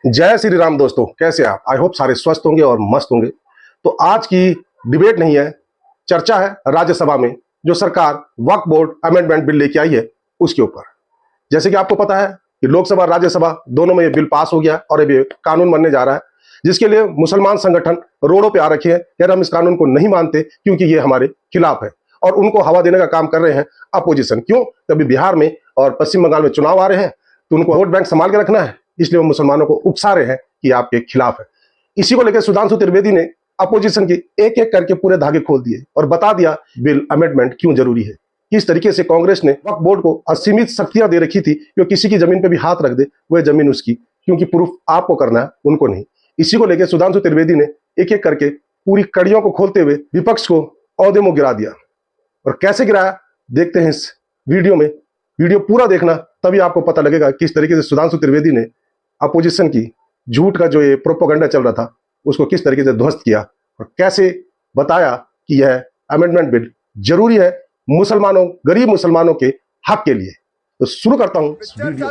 जय श्री राम दोस्तों, कैसे आप? आई होप सारे स्वस्थ होंगे और मस्त होंगे। तो आज की डिबेट नहीं है, चर्चा है राज्यसभा में जो सरकार वक्फ बोर्ड अमेंडमेंट बिल लेके आई है उसके ऊपर। जैसे कि आपको पता है कि लोकसभा राज्यसभा दोनों में ये बिल पास हो गया और ये कानून बनने जा रहा है, जिसके लिए मुसलमान संगठन रोडों पे आ रखे हैं कि हम इस कानून को नहीं मानते क्योंकि ये हमारे खिलाफ है, और उनको हवा देने का काम कर रहे हैं अपोजिशन। क्यों? तभी बिहार में और पश्चिम बंगाल में चुनाव आ रहे हैं तो उनको वोट बैंक संभाल के रखना है, इसलिए वो मुसलमानों को उकसा रहे हैं कि आपके खिलाफ है। इसी को लेकर सुधांशु त्रिवेदी ने अपोजिशन की एक एक करके पूरे धागे खोल दिए और बता दिया बिल अमेंडमेंट क्यों जरूरी है। किस तरीके से कांग्रेस ने वक्फ बोर्ड को असीमित शक्तियां दे रखी थी कि किसी की जमीन पे भी हाथ रख दे वह जमीन उसकी, क्योंकि प्रूफ आपको करना है, उनको नहीं। इसी को लेकर सुधांशु त्रिवेदी ने एक एक करके पूरी कड़ियों को खोलते हुए विपक्ष को औहदे में गिरा दिया। और कैसे गिराया देखते हैं इस वीडियो में। वीडियो पूरा देखना, तभी आपको पता लगेगा किस तरीके से सुधांशु त्रिवेदी ने अपोजिशन की झूठ का जो ये प्रोपेगेंडा चल रहा था उसको किस तरीके से ध्वस्त किया और कैसे बताया कि यह अमेंडमेंट बिल जरूरी है मुसलमानों, गरीब मुसलमानों के हक के लिए। तो शुरू करता हूं वीडियो।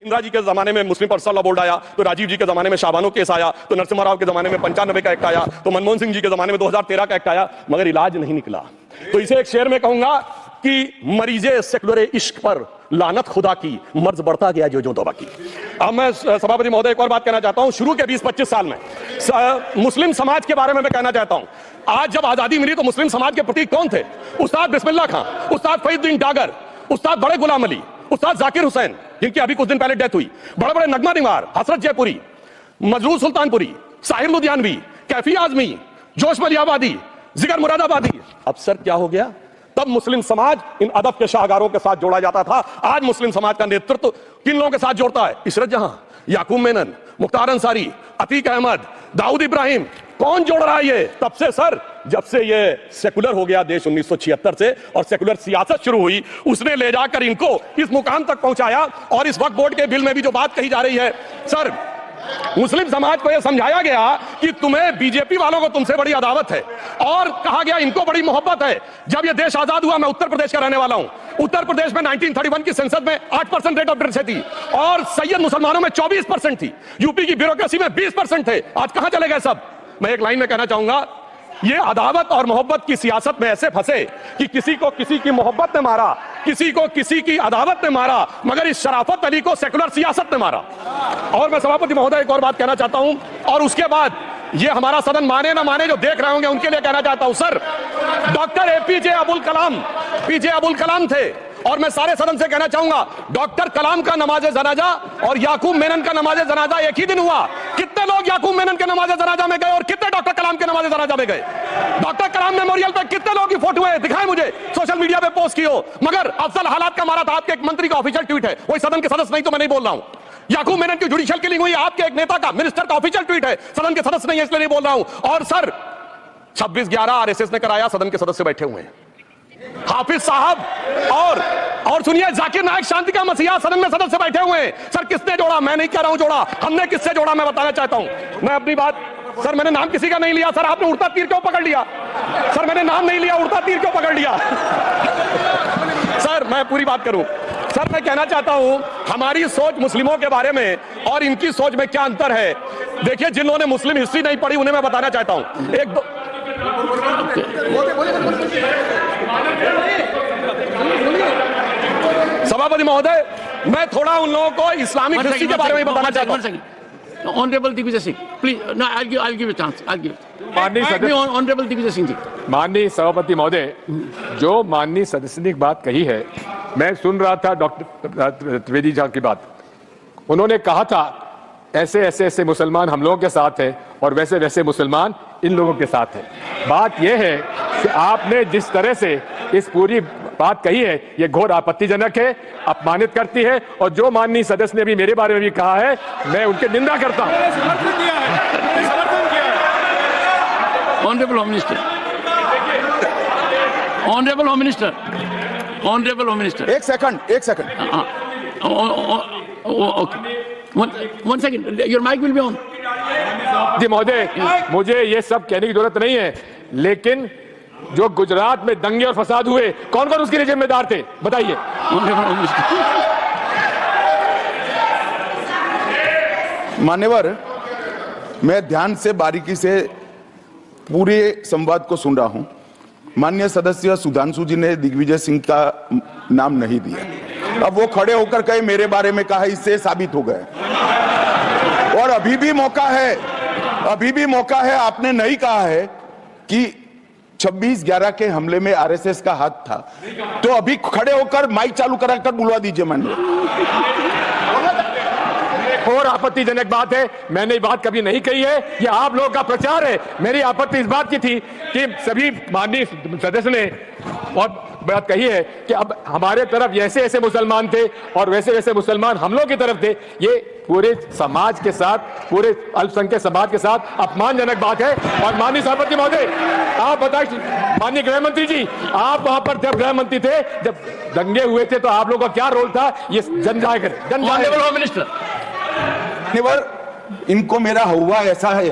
इंदिरा जी के जमाने में मुस्लिम पर्सनल लॉ बोर्ड आया, तो राजीव जी के जमाने में शाबानो केस आया, तो नरसिम्हा राव के जमाने में 95 का एक्ट आया, तो मनमोहन सिंह जी के जमाने में 2013 का एक्ट आया, मगर इलाज नहीं निकला। तो इसे एक शेर में कहूंगा कि मरीजे सेकुलर इश्क पर लानत खुदा की, मर्ज बढ़ता गया जो दवा की। अब मैं सभापति महोदय एक और बात कहना चाहता हूं। शुरू के 20-25 साल में मुस्लिम समाज के बारे में मैं कहना चाहता हूं। आज जब आजादी मिली तो मुस्लिम समाज के प्रतीक कौन थे? उस्ताद बिस्मिल्लाह खां, उस्ताद फरीदुद्दीन डागर, उस्ताद बड़े गुलाम अली, उस्ताद जाकिर हुसैन जिनकी अभी कुछ दिन पहले डेथ हुई, बड़े बड़े नगमा निवार, हसरत जयपुरी, मजरूर सुल्तानपुरी, साहिर लुधियानवी, कैफी आजमी, जोश मलियाबादी, जिगर मुरादाबादी। अब सर क्या हो गया? तब मुस्लिम समाज इन अदब के शाहकारों के साथ जोड़ा जाता था। आज मुस्लिम समाज का नेतृत्व किन लोगों के साथ जोड़ता है? इशरत जहां, याकूब मेनन, मुख्तार अंसारी, अतीक अहमद, दाऊद इब्राहिम। कौन जोड़ रहा है ये? तब से सर, जब से ये सेकुलर हो गया देश 1976 से और सेकुलर सियासत शुरू हुई, उसने ले जाकर इनको इस मुकाम तक पहुंचाया। और इस वक्फ बोर्ड के बिल में भी जो बात कही जा रही है सर, मुस्लिम समाज को यह समझाया गया कि तुम्हें बीजेपी वालों को तुमसे बड़ी अदावत है, और कहा गया इनको बड़ी मोहब्बत है। जब यह देश आजाद हुआ, मैं उत्तर प्रदेश का रहने वाला हूं, उत्तर प्रदेश में 1931 की संसद में 8% रेट ऑफ डेथ थी और सैयद मुसलमानों में 24% थी। यूपी की ब्यूरोक्रेसी में 20% थे। आज कहां चले गए सब? मैं एक लाइन में कहना चाहूंगा, ये अदावत और मोहब्बत की सियासत में ऐसे फंसे कि किसी को किसी की मोहब्बत ने मारा, किसी को किसी की अदावत ने मारा, मगर इस शराफत अली को सेकुलर सियासत ने मारा। और मैं सभापति महोदय एक और बात कहना चाहता हूं, और उसके बाद ये हमारा सदन माने ना माने जो देख रहे होंगे उनके लिए कहना चाहता हूं। Sir, doctor APJ Abul Kalam थे, और मैं सारे सदन से कहना चाहूंगा, डॉक्टर कलाम का नमाज जनाजा और याकूब मेनन का नमाज जनाजा एक ही दिन हुआ। कितने लोग याकूब मेनन के नमाज जनाजा में गए और कितने डॉक्टर कलाम के नमाज जनाजा में गए? डॉक्टर कलाम मेमोरियल पे कितने लोग की फोटो है? दिखाएं मुझे, सोशल मीडिया पे पोस्ट की हो। मगर अफजल हालात का मारा था आपके एक मंत्री का ऑफिशियल ट्वीट है, वही सदन के सदस्य नहीं तो मैं नहीं बोल रहा हूं। याकूब मेनन की जुडिशियल किलिंग हुई, आपके एक नेता का, मिनिस्टर का ऑफिशियल ट्वीट है, सदन के सदस्य नहीं है इसलिए नहीं बोल रहा हूं। और सर, 26/11 आरएसएस ने कराया, सदन के सदस्य बैठे हुए हैं, हाफिज साहब और सुनिए, जाकिर नायक शांति का मसीहा सदन में सदस्य बैठे हुए हैं। सर, किसने जोड़ा? मैं नहीं कह रहा हूं जोड़ा, हमने किससे जोड़ा मैं बताना चाहता हूं। मैं अपनी बात, सर मैंने नाम किसी का नहीं लिया। सर आपने उड़ता तीर क्यों पकड़ लिया? सर मैंने नाम नहीं लिया, उड़ता तीर क्यों पकड़ लिया? सर मैं पूरी बात करूं। सर मैं कहना चाहता हूं, हमारी सोच मुस्लिमों के बारे में और इनकी सोच में क्या अंतर है। देखिए, जिन लोगों ने मुस्लिम हिस्ट्री नहीं पढ़ी उन्हें मैं बताना चाहता हूं। एक दो सभापति महोदय, मैं थोड़ा उन लोगों को इस्लामिक हिस्ट्री के बारे में बताना चाहता हूं। Honourable Digvijay Singh, please, I'll give a chance. Honourable Digvijay Singh ji. माननीय सभापति महोदय, जो माननीय सदस्य ने बात कही है, मैं सुन रहा था डॉक्टर त्रिवेदी जी की बात। उन्होंने कहा था ऐसे ऐसे ऐसे मुसलमान हम लोगों के साथ हैं और वैसे वैसे मुसलमान इन लोगों के साथ हैं। बात यह है कि आपने जिस तरह से इस पूरी बात कही है, यह घोर आपत्तिजनक है, अपमानित करती है, और जो माननीय सदस्य ने भी मेरे बारे में भी कहा है, मैं उनकी निंदा करता हूं। Honourable home minister, honourable home minister, honourable home minister, एक second. Okay, one second, your mic will be on. जी महोदय, मुझे ये सब कहने की जरूरत नहीं है, लेकिन जो गुजरात में दंगे और फसाद हुए, कौन कौन उसके लिए जिम्मेदार थे बताइए। मान्यवर, मैं ध्यान से बारीकी से पूरे संवाद को सुन रहा हूं। माननीय सदस्य सुधांशु जी ने दिग्विजय सिंह का नाम नहीं दिया। अब वो खड़े होकर कहे मेरे बारे में कहा, इससे साबित हो गए। और अभी भी मौका है, आपने नहीं कहा है कि 26/11 के हमले में आरएसएस का हाथ था, तो अभी खड़े होकर माइक चालू कराकर बुलवा दीजिए। और आपत्तिजनक बात है, मैंने ये बात कभी नहीं कही है, ये आप लोगों का प्रचार है। मेरी आपत्ति इस बात की थी कि सभी माननीय सदस्य ने और बात कही है कि अब हमारे तरफ ऐसे ऐसे मुसलमान थे और वैसे वैसे मुसलमान हम लोग की तरफ थे। ये पूरे समाज के साथ, पूरे अल्पसंख्यक समाज के साथ अपमानजनक बात है। और माननीय सभापति महोदय, आप बताइए, माननीय गृह मंत्री जी, आप वहां पर जब गृह मंत्री थे, जब दंगे हुए थे, तो आप लोगों का क्या रोल था, ये जन जाहिर मिनिस्टर। इनको मेरा हुआ ऐसा है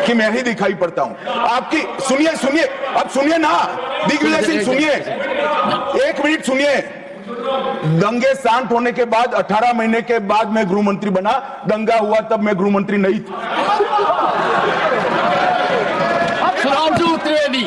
कि मैं ही दिखाई पड़ता हूं। आपकी सुनिए, अब सुनिए ना दिग्विजय सिंह, सुनिए, 1 मिनट सुनिए। दंगे शांत होने के बाद 18 महीने के बाद मैं गृह मंत्री बना। दंगा हुआ तब मैं गृह मंत्री नहीं था। सुधांशु त्रिवेदी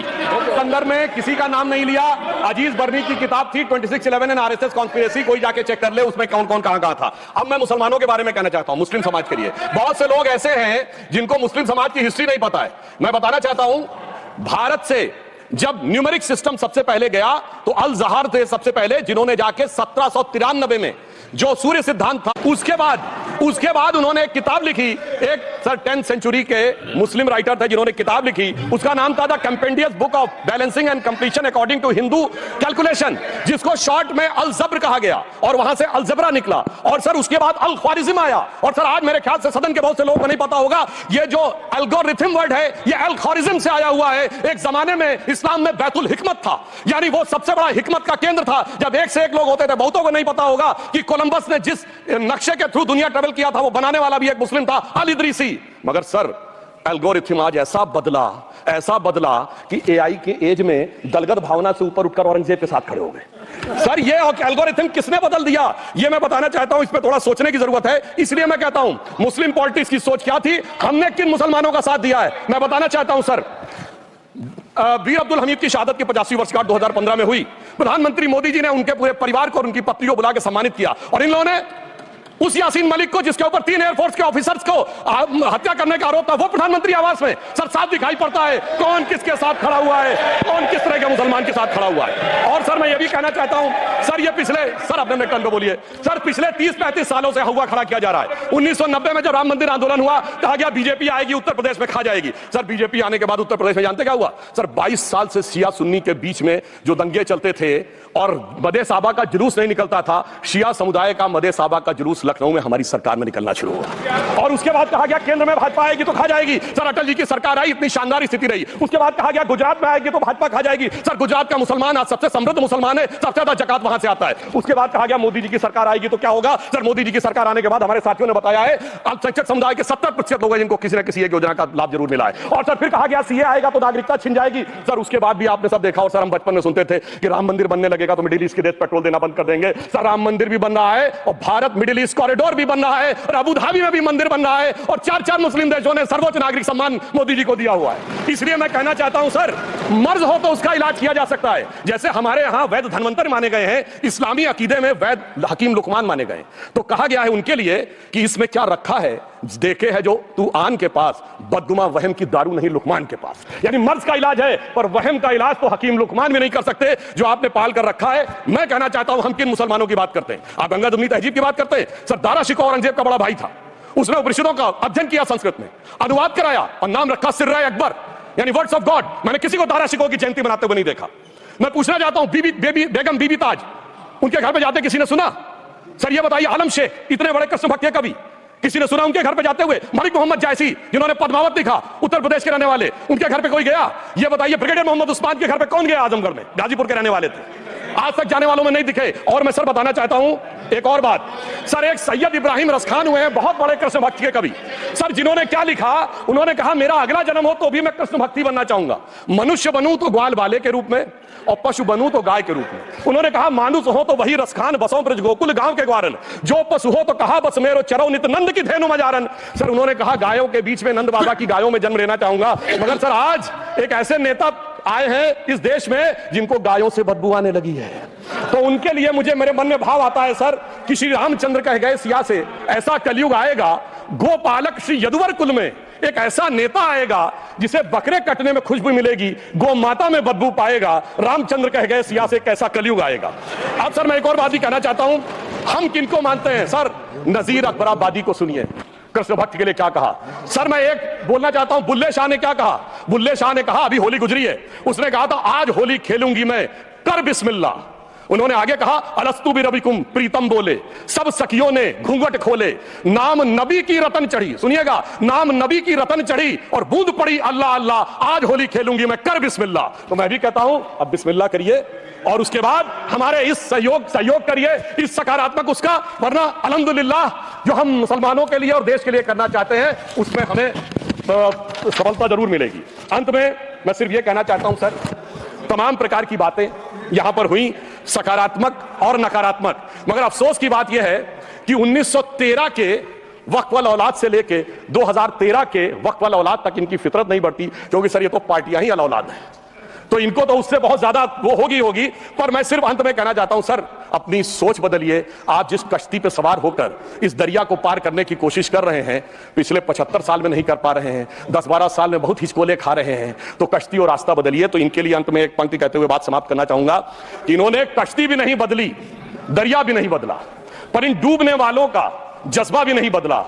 संदर्भ में किसी का नाम नहीं लिया। अजीज बर्नी की किताब थी 2611 एंड आरएसएस कॉन्स्पिरेसी, कोई जाके चेक कर ले उसमें कौन कौन कहां था। अब मैं मुसलमानों के बारे में कहना चाहता हूं, मुस्लिम समाज के लिए। बहुत से लोग ऐसे हैं जिनको मुस्लिम समाज की हिस्ट्री नहीं पता है। मैं बताना चाहता हूं, भारत से जब न्यूमेरिक सिस्टम सबसे पहले गया तो अल जहर थे सबसे पहले, जिन्होंने जाके 1793 में जो सूर्य सिद्धांत था, उसके बाद उन्होंने एक किताब लिखी। एक सर 10th सेंचुरी के मुस्लिम राइटर थे जिन्होंने किताब लिखी, उसका नाम था the compendious book of balancing and completion according to Hindu calculation, जिसको शॉर्ट में अल जब्र कहा गया, और वहां से अल जबरा निकला। और सर उसके बाद अल ख्वारिज्म आया। और सर आज मेरे ख्याल से सदन के बहुत से लोगों को नहीं पता होगा, ये जो एल्गोरिथम वर्ड है ये अल ख्वारिज्म से आया हुआ है। एक जमाने में इस्लाम में बैतुल हिकमत था, यानी वो सबसे बड़ा हिकमत का केंद्र था, जब एक से एक लोग होते थे। बहुतों को नहीं पता होगा कि कोलंबस ने जिस नक्शे के थ्रू दुनिया ट्रेवल किया था, वो बनाने वाला भी एक मुस्लिम था, अल इदरीसी। मगर सर एल्गोरिथम आज ऐसा बदला कि एआई के एज में दलगत भावना से ऊपर उठकर औरंगजेब के साथ खड़े हो गए। सर ये एल्गोरिथम किसने बदल दिया, ये मैं बताना चाहता हूं। इस पे थोड़ा सोचने की जरूरत है। इसलिए मैं कहता हूं मुस्लिम पॉलिटिक्स की सोच क्या थी, हमने किन मुसलमानों का साथ दिया है, मैं बताना चाहता हूं। सर वीर अब्दुल हमीद की शहादत की 50वीं वर्षगांठ 2015 में हुई। प्रधानमंत्री मोदी जी ने उनके पूरे परिवार को और उनकी पत्नी को बुला के सम्मानित किया, और इन लोगों ने उस यासीन मलिक को, जिसके ऊपर 3 एयरफोर्स के ऑफिसर्स को हत्या करने का आरोप था, वो प्रधानमंत्री आवास में। सर साफ दिखाई पड़ता है कौन किसके साथ खड़ा हुआ है, कौन किस तरह के मुसलमान के साथ खड़ा हुआ है। और सर मैं ये भी कहना चाहता हूं, सर ये पिछले, सर अपने टर्न पे बोलिए, सर पिछले 30-35 सालों से हुआ खड़ा किया जा रहा है। 1990 में जब राम मंदिर आंदोलन हुआ, कहा गया बीजेपी आएगी उत्तर प्रदेश में खा जाएगी। सर बीजेपी आने के बाद उत्तर प्रदेश में जानते क्या हुआ सर, 22 साल से शिया सुन्नी के बीच में जो दंगे चलते थे और मदे साहबा का जुलूस नहीं निकलता था, शिया समुदाय का मदे साहबा का जुलूस लखनऊ में हमारी सरकार में निकलना शुरू हुआ। और उसके बाद कहा गया केंद्र में भाजपा आएगी तो खा जाएगी। सर अटल जी की सरकार आई, इतनी शानदार स्थिति रही। उसके बाद कहा गया गुजरात में आएगी तो भाजपा खा जाएगी। सर गुजरात का मुसलमान आज सबसे समृद्ध मुसलमान है, सबसे ज्यादा जकात वहां से आता है। उसके बाद कहा गया मोदी जी की सरकार आएगी तो क्या होगा। सर मोदी जी की सरकार आने के बाद हमारे साथियों ने बताया है अल्पसंख्यक समुदाय के 70% लोग हैं जिनको किसी न किसी एक योजना का लाभ जरूर मिला है। और सर फिर कहा गया सीए आएगा तो नागरिकता छिन जाएगी। सर उसके बाद भी आपने सब देखा, और सर हम बचपन में सुनते थे कि राम मंदिर बनने लगेगा तो मिडिल ईस्ट के देश पेट्रोल देना बंद कर देंगे। सर राम मंदिर भी बन रहा है और भारत मिडिल ईस्ट कॉरिडोर भी बन रहा है और अबू धाबी में भी मंदिर बन रहा है और 4 मुस्लिम देशों ने सर्वोच्च नागरिक सम्मान मोदी जी को दिया हुआ है। इसलिए मैं कहना चाहता हूं सर, मर्ज हो तो उसका इलाज किया जा सकता है। जैसे हमारे यहां वैद धन्वंतर माने गए हैं, इस्लामी अकीदे में वैद हकीम लुकमान माने गए, तो कहा गया है उनके लिए कि इसमें क्या रखा है, देखे है जो तू आन के पास, बदगुमा वहम की दारू नहीं लुकमान के पास। यानी मर्ज का इलाज है पर वहम का इलाज तो हकीम लुकमान भी नहीं कर सकते जो आपने पाल कर रखा है। मैं कहना चाहता हूं हम किन मुसलमानों की बात करते हैं, आप गंगा दुमनी तहजीब की बात करते हैं। सर दारा शिकोह औरंगजेब का बड़ा भाई था, उसने उपनिषदों का अध्ययन किया, संस्कृत में अनुवाद कराया और नाम रखा सिर्रा अकबर, यानी वर्ड्स ऑफ गॉड। मैंने किसी को दारा शिकोह की जयंती मनाते हुए नहीं देखा। मैं पूछना चाहता हूं बेगम बीबी ताज, उनके घर पे जाते किसी ने सुना? सर ये बताइए आलम शेख, इतने बड़े कृष्ण भक्त कवि, किसी ने सुना उनके घर पे जाते हुए? मलिक मोहम्मद जायसी जिन्होंने पद्मावत लिखा, उत्तर प्रदेश के रहने वाले, उनके घर पे कोई गया? ये बताइए ब्रिगेडियर मोहम्मद उस्मान के घर पे कौन गया? आजमगढ़ में, गाजीपुर के रहने वाले थे। आज तक जाने वालों में नहीं दिखे। और मैं सर बताना चाहता हूं एक और बात, सर एक सैयद इब्राहिम रसखान हुए हैं, बहुत बड़े कृष्ण भक्त के कवि, सर जिन्होंने क्या लिखा, उन्होंने कहा मेरा अगला जन्म हो तो भी मैं कृष्ण भक्ति बनना चाहूंगा, मनुष्य बनूं तो ग्वाल बाले के रूप में और पशु बनूं तो गाय के रूप में। उन्होंने कहा मानुष हो तो वही रसखान बसों ब्रज गोकुल गांव के ग्वारन, जो पशु हो तो कहा बस मेरो चरो नित नंद की धेनु मजारन। सर उन्होंने कहा गायों के बीच में नंद बाबा की गायों में जन्म लेना चाहूंगा, मगर सर आज एक ऐसे नेता आए हैं इस देश में जिनको गायों से बदबू आने लगी है, तो उनके लिए मुझे मेरे मन में भाव आता है सर कि श्री रामचंद्र कह गए सिया से ऐसा कलयुग आएगा, गोपालक श्री यदुवर कुल में एक ऐसा नेता आएगा जिसे बकरे कटने में खुशबू मिलेगी, गौ माता में बदबू पाएगा। रामचंद्र कह गए सिया से कैसा कलयुग आएगा। अब सर मैं एक और बात भी कहना चाहता हूं, हम किनको मानते हैं सर, नजीर अकबराबादी को सुनिए, कृष्ण भक्त के लिए क्या कहा। सर मैं एक बोलना चाहता हूं, बुल्ले शाह ने क्या कहा, बुल्ले शाह ने कहा अभी होली गुजरी है, उसने कहा था आज होली खेलूंगी मैं कर बिस्मिल्लाह। उन्होंने आगे कहा अलस्तु बिरबिकुम प्रीतम बोले, सब सखियों ने घूंघट खोले, नाम नबी की रतन चढ़ी, सुनिएगा, नाम नबी की रतन चढ़ी और बूंद पड़ी अल्लाह अल्लाह, आज होली खेलूंगी मैं कर बिस्मिल्लाह। तो मैं भी कहता हूं अब बिस्मिल्लाह करिए और उसके बाद हमारे इस सहयोग करिए, इस सकारात्मक उसका, वरना अल्हम्दुलिल्लाह जो हम मुसलमानों के लिए और देश के लिए करना चाहते हैं उसमें हमें सफलता जरूर मिलेगी। अंत में मैं सिर्फ ये कहना चाहता हूं सर, तमाम प्रकार की बातें यहां पर हुई, सकारात्मक और नकारात्मक, मगर अफसोस की बात यह है कि 1913 के वक्फ वाल औलाद से लेके 2013 के वक्फ वाल औलाद तक इनकी फितरत नहीं बढ़ती, क्योंकि सर ये तो पार्टियां ही अल औलाद हैं, तो इनको तो उससे बहुत ज्यादा वो होगी। पर मैं सिर्फ अंत में कहना चाहता हूं सर, अपनी सोच बदलिए। आप जिस कश्ती पे सवार होकर इस दरिया को पार करने की कोशिश कर रहे हैं, पिछले 75 साल में नहीं कर पा रहे हैं, 10-12 साल में बहुत हिचकोले खा रहे हैं, तो कश्ती और रास्ता बदलिए। तो इनके लिए अंत में एक पंक्ति कहते हुए बात समाप्त करना चाहूंगा कि इन्होंने कश्ती भी नहीं बदली, दरिया भी नहीं बदला, पर इन डूबने वालों का जज्बा भी नहीं बदला,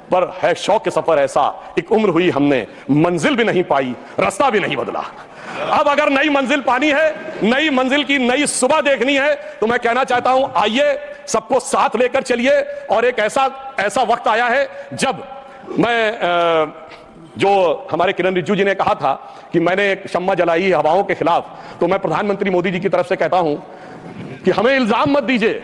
पर है शौक सफर ऐसा, एक उम्र हुई हमने मंजिल भी नहीं पाई, रास्ता भी नहीं बदला। अब अगर नई मंजिल पानी है, नई मंजिल की नई सुबह देखनी है, तो मैं कहना चाहता हूं आइए सबको साथ लेकर चलिए। और एक ऐसा वक्त आया है जब मैं जो हमारे किरण रिजिजू जी ने कहा था कि मैंने एक शम्मा जलाई हवाओं के खिलाफ, तो मैं प्रधानमंत्री मोदी जी की तरफ से कहता हूं कि हमें इल्जाम मत दीजिए,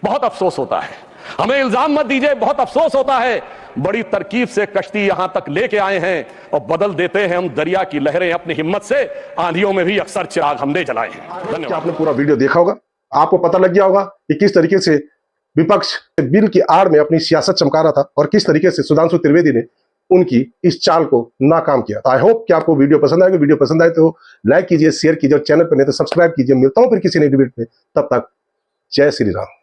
बहुत अफसोस होता है, हमें इल्जाम मत दीजिए, बहुत अफसोस होता है। बड़ी तरकीब से कश्ती यहां तक लेके आए हैं और बदल देते हैं हम दरिया की लहरें अपनी हिम्मत से, आंधियों में भी अक्सर चिराग हमने जलाए हैं। धन्यवाद। आपने पूरा वीडियो देखा होगा, आपको पता लग गया होगा कि किस तरीके से विपक्ष बिल की आड़ में अपनी सियासत चमका रहा था और किस तरीके से सुधांशु त्रिवेदी ने उनकी इस चाल को नाकाम किया। तो आई होप कि आपको वीडियो पसंद आएगा। वीडियो पसंद आए तो लाइक कीजिए, शेयर कीजिए और चैनल पर नहीं तो सब्सक्राइब कीजिए। मिलता हूं फिर किसी नई डिबेट में, तब तक जय श्री राम।